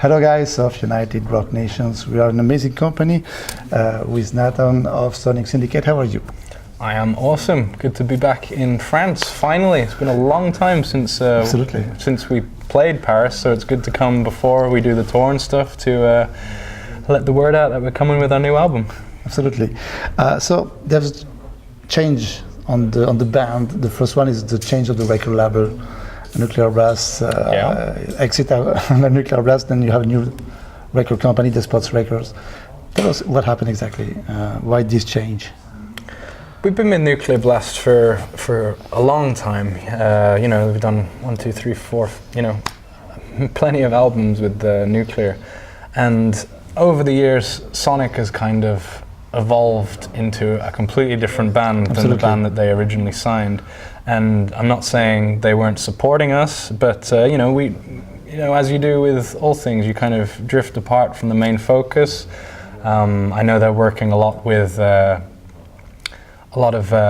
Hello guys of United Rock Nations. We are an amazing company with Nathan of SYNDICATE. How are you? I am awesome. Good to be back in France. Finally, it's been a long time since we played Paris, so it's good to come before we do the tour and stuff to let the word out that we're coming with our new album. Absolutely. So there's change on the band. The first one is the change of the record label. Nuclear Blast, exit on the Nuclear Blast, then you have a new record company, The Spots Records. Tell us what happened exactly, why this change? We've been with Nuclear Blast for a long time. We've done 1, 2, 3, 4, plenty of albums with Nuclear. And over the years, Sonic has kind of evolved into a completely different band than the band that they originally signed. And I'm not saying they weren't supporting us, but as you do with all things, you kind of drift apart from the main focus. I know they're working a lot with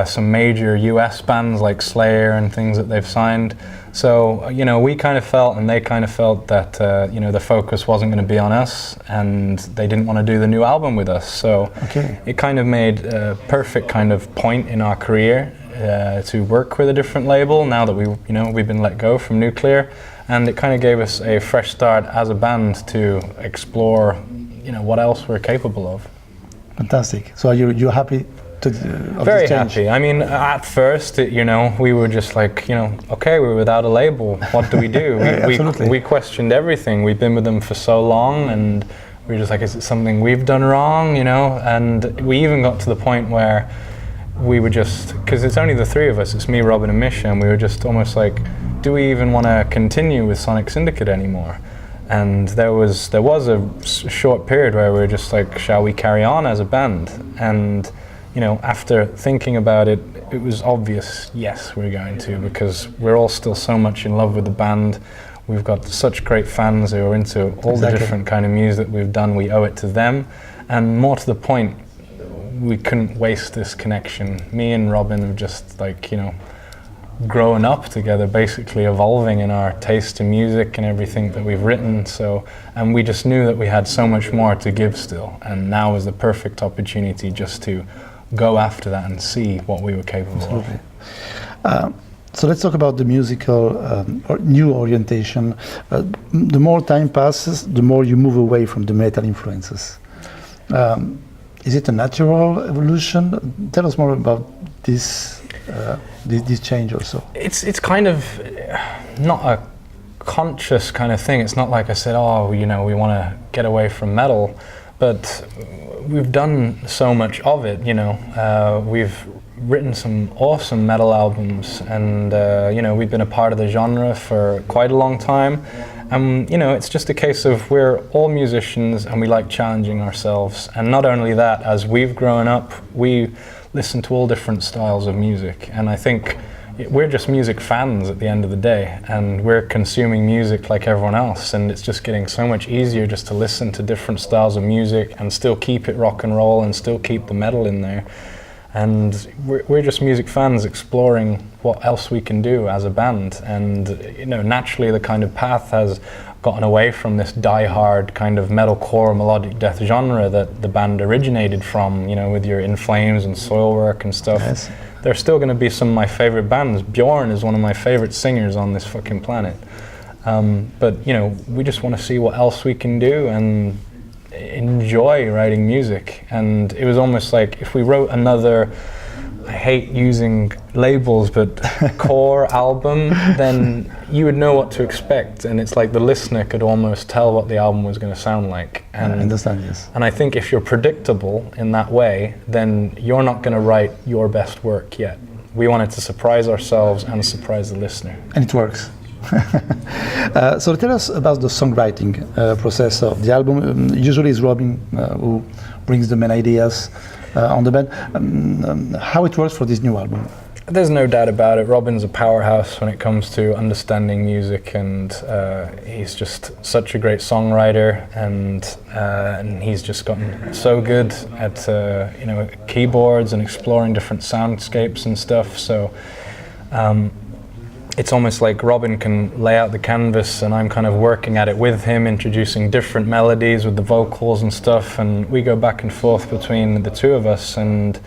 some major US bands like Slayer and things that they've signed. So we kind of felt, and they kind of felt that the focus wasn't going to be on us, and they didn't want to do the new album with us. So it kind of made a perfect kind of point in our career to work with a different label now that we've been let go from Nuclear, and it kind of gave us a fresh start as a band to explore what else we're capable of. Fantastic. So you're happy? Very happy. I mean, at first, we were just like, okay, we're without a label. What do we do? We questioned everything. We've been with them for so long, and we were just like, is it something we've done wrong? And we even got to the point where we were just, because it's only the three of us, it's me, Robin and Misha, and we were just almost like, do we even want to continue with Sonic Syndicate anymore? And there was a short period where we were just like, shall we carry on as a band? And after thinking about it, it was obvious, yes, we're going to, because we're all still so much in love with the band. We've got such great fans who are into all the different kind of music we've done. We owe it to them. And more to the point, we couldn't waste this connection. Me and Robin have just grown up together, basically evolving in our taste in music and everything that we've written. And we just knew that we had so much more to give still. And now was the perfect opportunity just to go after that and see what we were capable of. So let's talk about the musical new orientation. The more time passes, the more you move away from the metal influences. Is it a natural evolution? Tell us more about this change also. It's kind of not a conscious kind of thing. It's not like I said, we want to get away from metal, but we've done so much of it. We've written some awesome metal albums, and we've been a part of the genre for quite a long time. It's just a case of we're all musicians and we like challenging ourselves. And not only that, as we've grown up, we listen to all different styles of music. And I think we're just music fans at the end of the day, and we're consuming music like everyone else. And it's just getting so much easier just to listen to different styles of music and still keep it rock and roll and still keep the metal in there. And we're just music fans exploring what else we can do as a band. And naturally the kind of path has gotten away from this die-hard kind of metalcore melodic death genre that the band originated from, with your In Flames and Soilwork and stuff. Yes. There's still going to be some of my favorite bands. Bjorn is one of my favorite singers on this fucking planet. But we just want to see what else we can do and enjoy writing music. And it was almost like if we wrote another, I hate using labels, but core album, then you would know what to expect, and it's like the listener could almost tell what the album was going to sound like. And I understand, yes. And I think if you're predictable in that way, then you're not going to write your best work yet. We wanted to surprise ourselves and surprise the listener. And it works. So tell us about the songwriting process of the album. Usually it's Robin who brings the main ideas on the band. How it works for this new album? There's no doubt about it. Robin's a powerhouse when it comes to understanding music, and he's just such a great songwriter, and he's just gotten so good at keyboards and exploring different soundscapes and stuff. So it's almost like Robin can lay out the canvas and I'm kind of working at it with him, introducing different melodies with the vocals and stuff, and we go back and forth between the two of us. And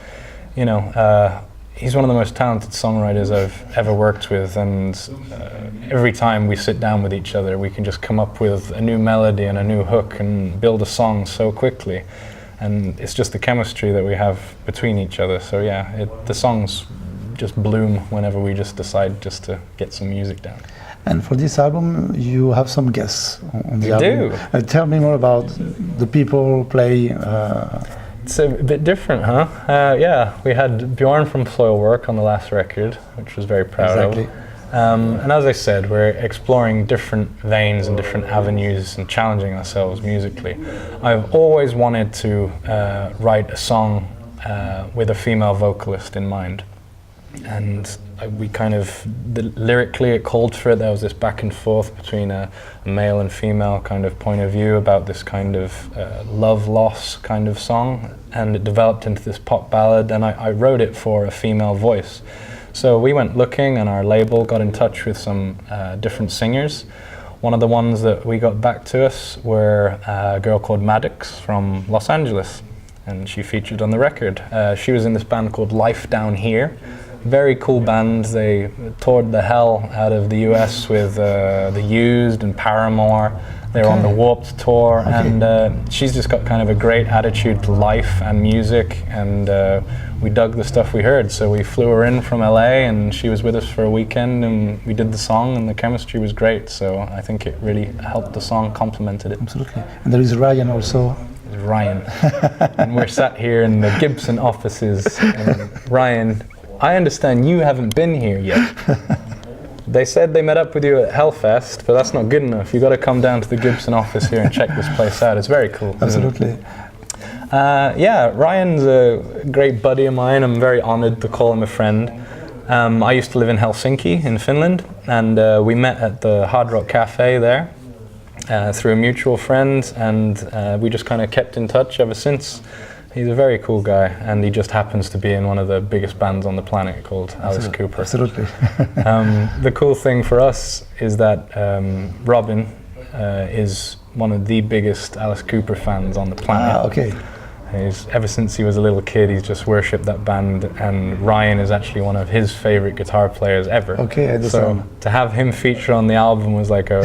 you know, he's one of the most talented songwriters I've ever worked with, and every time we sit down with each other we can just come up with a new melody and a new hook and build a song so quickly, and it's just the chemistry that we have between each other. So yeah, the songs just bloom whenever we just decide just to get some music down. And for this album, you have some guests on the album. Do. Tell me more about the people play. It's a bit different, huh? Yeah, we had Bjorn from Soilwork on the last record, which was very proud of. And as I said, we're exploring different veins and different avenues and challenging ourselves musically. I've always wanted to write a song with a female vocalist in mind. And we kind of, lyrically it called for it. There was this back and forth between a male and female kind of point of view about this kind of love loss kind of song, and it developed into this pop ballad, and I wrote it for a female voice. So we went looking, and our label got in touch with some different singers. One of the ones that we got back to us were a girl called Maddox from Los Angeles, and she featured on the record. She was in this band called Life Down Here. Very cool band. They toured the hell out of the US with The Used and Paramore. They were on the Warped tour, and she's just got kind of a great attitude to life and music, and we dug the stuff we heard. So we flew her in from LA, and she was with us for a weekend, and we did the song, and the chemistry was great. So I think it really helped the song, complemented it. Absolutely. And there is Ryan also. Ryan. And we're sat here in the Gibson offices, and Ryan, I understand you haven't been here yet. They said they met up with you at Hellfest, but that's not good enough. You've got to come down to the Gibson office here and check this place out. It's very cool. Absolutely. Yeah, Ryan's a great buddy of mine. I'm very honored to call him a friend. I used to live in Helsinki in Finland, and we met at the Hard Rock Cafe there through a mutual friend, and we just kind of kept in touch ever since. He's a very cool guy, and he just happens to be in one of the biggest bands on the planet called Alice Cooper. Absolutely. The cool thing for us is that Robin is one of the biggest Alice Cooper fans on the planet. Okay. Ever since he was a little kid, he's just worshipped that band, and Ryan is actually one of his favorite guitar players ever. Okay, I understand. So to have him feature on the album was like a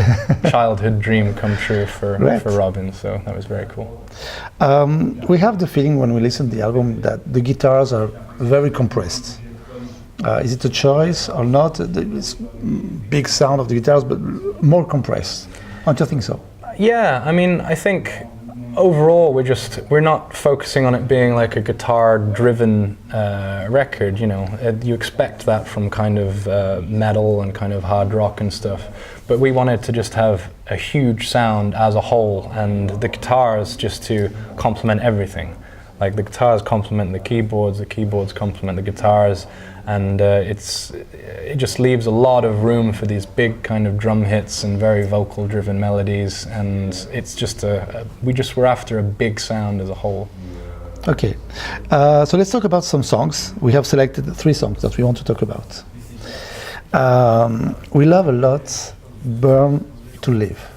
childhood dream come true for Robin, so that was very cool. We have the feeling when we listen to the album that the guitars are very compressed. Is it a choice or not? It's big sound of the guitars, but more compressed. Don't you think so? Yeah, I mean, I think overall we're not focusing on it being like a guitar-driven record. You know, you expect that from kind of metal and kind of hard rock and stuff, but we wanted to just have a huge sound as a whole, and the guitars just to complement everything. Like the guitars complement the keyboards complement the guitars, and it just leaves a lot of room for these big kind of drum hits and very vocal driven melodies, and it's just we're after a big sound as a whole. Okay, so let's talk about some songs. We have selected 3 songs that we want to talk about. We love a lot Burn to Live.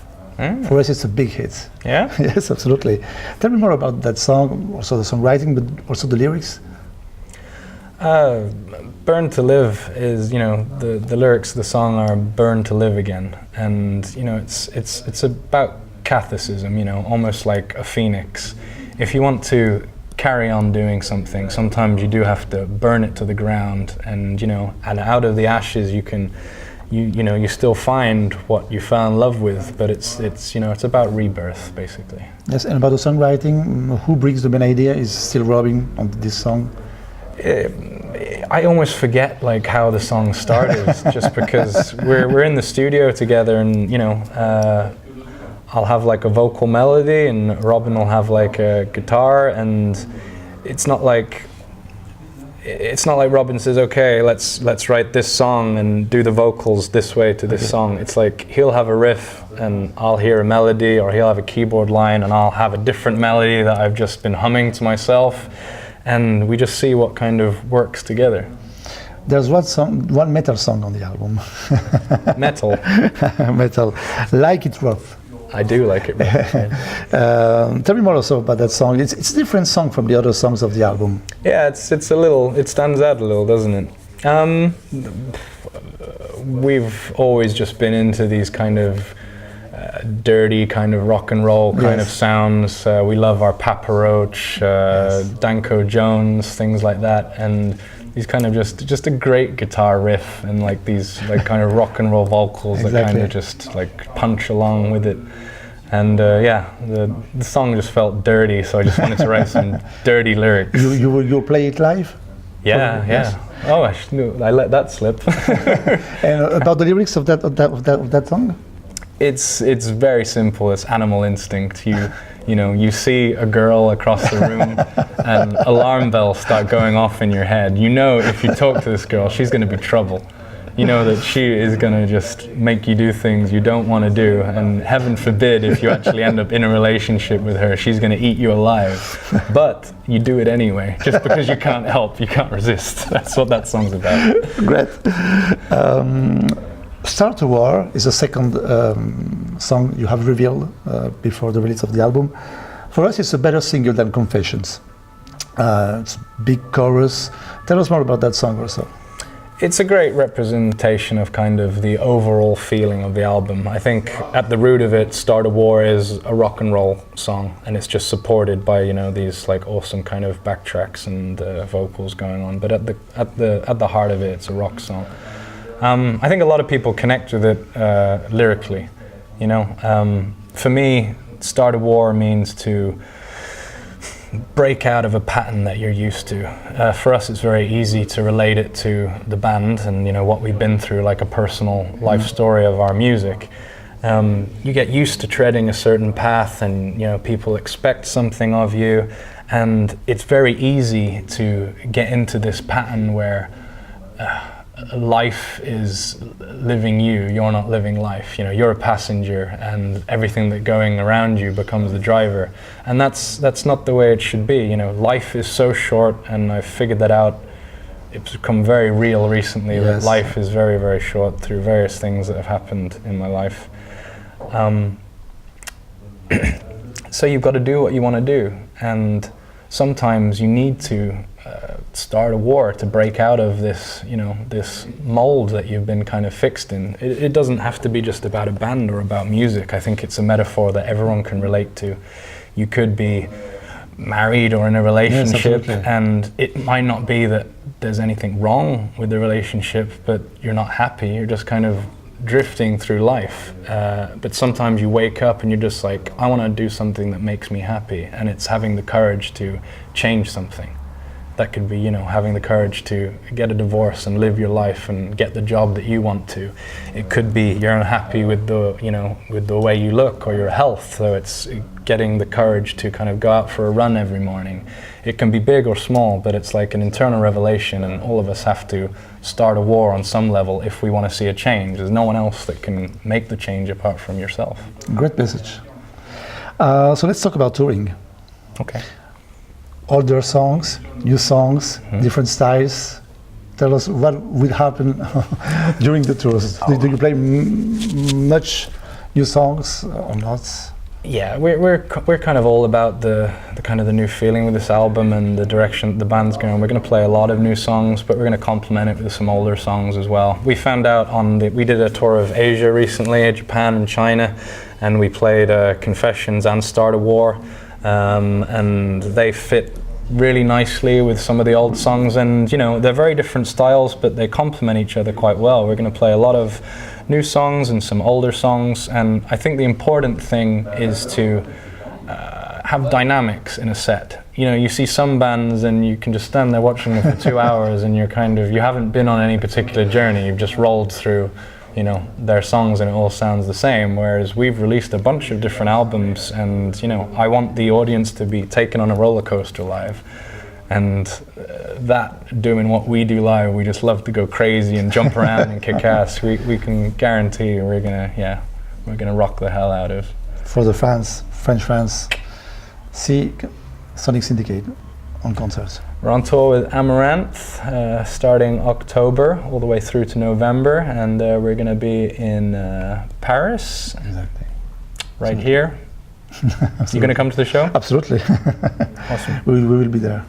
For us it's a big hit. Yeah? Yes, absolutely. Tell me more about that song, also the songwriting, but also the lyrics. Burn to Live is, you know, the lyrics of the song are burn to live again, and you know it's about catharsis, you know, almost like a phoenix. If you want to carry on doing something, sometimes you do have to burn it to the ground, and you know, and out of the ashes you can you still find what you fell in love with, but it's you know, it's about rebirth basically. Yes, and about the songwriting, who brings the main idea? Is still Robin on this song? I almost forget like how the song started, just because we're in the studio together, and you know, I'll have like a vocal melody, and Robin will have like a guitar, and it's not like Robin says, okay, let's write this song and do the vocals this way to this song. It's like he'll have a riff and I'll hear a melody, or he'll have a keyboard line and I'll have a different melody that I've just been humming to myself, and we just see what kind of works together. There's one metal song on the album. Metal? Metal. Like It Rough. I do like it. Tell me more also about that song. It's a different song from the other songs of the album. Yeah, it stands out a little, doesn't it? We've always just been into these kind of dirty kind of rock and roll kind of sounds. We love our Papa Roach, Danko Jones, things like that, and these kind of just a great guitar riff and like these like kind of rock and roll vocals that kind of just like punch along with it. And the song just felt dirty, so I just wanted to write some dirty lyrics. You'll play it live? Yeah. Yes. Oh, I let that slip. And about the lyrics of that song? It's very simple. It's animal instinct. You see a girl across the room and alarm bells start going off in your head. You know if you talk to this girl, she's going to be trouble. You know that she is going to just make you do things you don't want to do, and heaven forbid if you actually end up in a relationship with her, she's going to eat you alive. But you do it anyway, just because you can't help, you can't resist. That's what that song's about. Great. Start a War is the second song you have revealed before the release of the album. For us, it's a better single than Confessions. It's a big chorus. Tell us more about that song also. It's a great representation of kind of the overall feeling of the album. I think at the root of it, Start a War is a rock and roll song, and it's just supported by these like awesome kind of backtracks and vocals going on. But at the heart of it, it's a rock song. I think a lot of people connect with it lyrically. For me, Start a War means to break out of a pattern that you're used to. For us, it's very easy to relate it to the band and what we've been through, like a personal life story of our music. You get used to treading a certain path, and people expect something of you, and it's very easy to get into this pattern where life is living you're not living life. You're a passenger, and everything that's going around you becomes the driver, and that's not the way it should be. Life is so short, and I've figured that out. It's become very real recently. That life is very, very short through various things that have happened in my life. So you've got to do what you want to do, and sometimes you need to start a war to break out of this, this mold that you've been kind of fixed in. It doesn't have to be just about a band or about music. I think it's a metaphor that everyone can relate to. You could be married or in a relationship, and it might not be that there's anything wrong with the relationship, but you're not happy. You're just kind of drifting through life. But sometimes you wake up and you're just like, I want to do something that makes me happy, and it's having the courage to change something. That could be, having the courage to get a divorce and live your life and get the job that you want to. It could be you're unhappy with the way you look or your health, so it's getting the courage to kind of go out for a run every morning. It can be big or small, but it's like an internal revelation, and all of us have to start a war on some level if we want to see a change. There's no one else that can make the change apart from yourself. Great message. So let's talk about touring. Okay. Older songs, new songs, different styles. Tell us what will happen during the tours. Do you play much new songs or not? Yeah, we're kind of all about the kind of the new feeling with this album and the direction the band's going. We're going to play a lot of new songs, but we're going to complement it with some older songs as well. We found out we did a tour of Asia recently, Japan and China, and we played Confessions and Start a War. And they fit really nicely with some of the old songs, and they're very different styles, but they complement each other quite well. We're going to play a lot of new songs and some older songs, and I think the important thing is to have dynamics in a set. You see some bands and you can just stand there watching them for 2 hours and you haven't been on any particular journey, you've just rolled through their songs and it all sounds the same, whereas we've released a bunch of different albums, and I want the audience to be taken on a roller coaster live, and that doing what we do live, we just love to go crazy and jump around and kick ass. We can guarantee we're gonna rock the hell out of. For the fans, French fans, see Sonic Syndicate on concerts? We're on tour with Amaranth, starting October all the way through to November, and we're going to be in Paris. Exactly. Right here. You going to come to the show? Absolutely. Awesome. We will be there.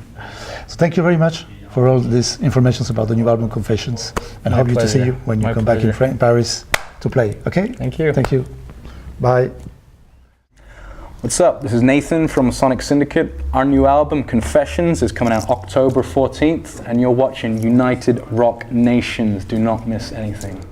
So thank you very much for all this information about the new album Confessions, and hope to see you when you come back in Paris to play. Okay? Thank you. Thank you. Bye. What's up? This is Nathan from Sonic Syndicate. Our new album, Confessions, is coming out October 14th, and you're watching United Rock Nations. Do not miss anything.